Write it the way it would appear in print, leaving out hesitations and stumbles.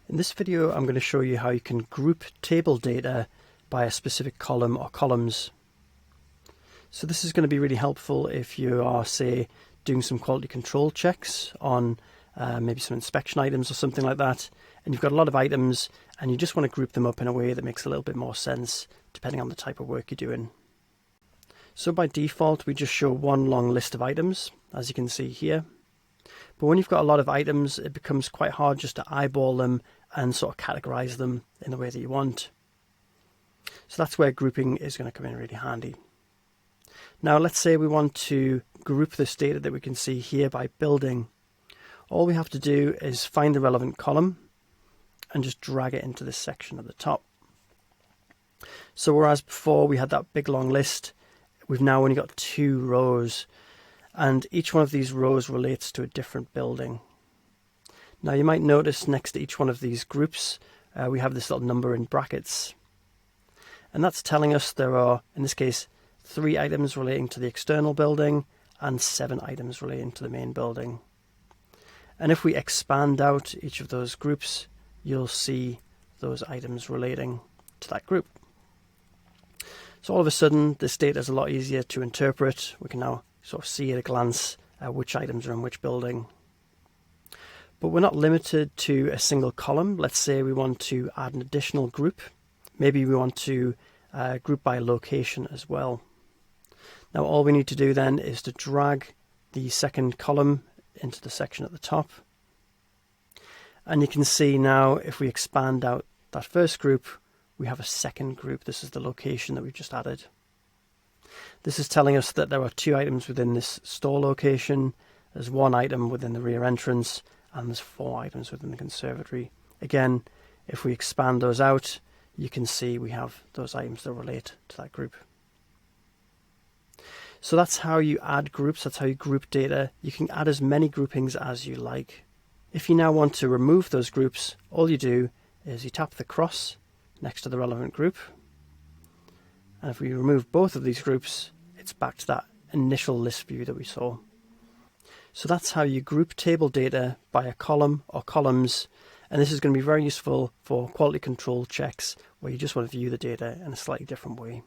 In this video, I'm going to show you how you can group table data by a specific column or columns. So this is going to be really helpful if you are, say, doing some quality control checks on maybe some inspection items or something like that, and you've got a lot of items and you just want to group them up in a way that makes a little bit more sense depending on the type of work you're doing. So by default, we just show one long list of items, as you can see here. But when you've got a lot of items, it becomes quite hard just to eyeball them and sort of categorize them in the way that you want. So that's where grouping is going to come in really handy. Now let's say we want to group this data that we can see here by building. All we have to do is find the relevant column and just drag it into this section at the top. So whereas before we had that big long list, we've now only got 2 rows, and each one of these rows relates to a different building. Now you might notice next to each one of these groups we have this little number in brackets, and that's telling us there are, in this case, 3 items relating to the external building and 7 items relating to the main building. And if we expand out each of those groups, you'll see those items relating to that group. So all of a sudden this data is a lot easier to interpret. We can now sort of see at a glance which items are in which building. But we're not limited to a single column. Let's say we want to add an additional group. Maybe we want to group by location as well. Now all we need to do then is to drag the second column into the section at the top. And you can see now if we expand out that first group, we have a second group. This is the location that we've just added. This is telling us that there are 2 items within this store location, there's 1 item within the rear entrance, and there's 4 items within the conservatory. Again, if we expand those out, you can see we have those items that relate to that group. So that's how you add groups, that's how you group data. You can add as many groupings as you like. If you now want to remove those groups, all you do is you tap the cross next to the relevant group. And if we remove both of these groups, it's back to that initial list view that we saw. So that's how you group table data by a column or columns. And this is going to be very useful for quality control checks where you just want to view the data in a slightly different way.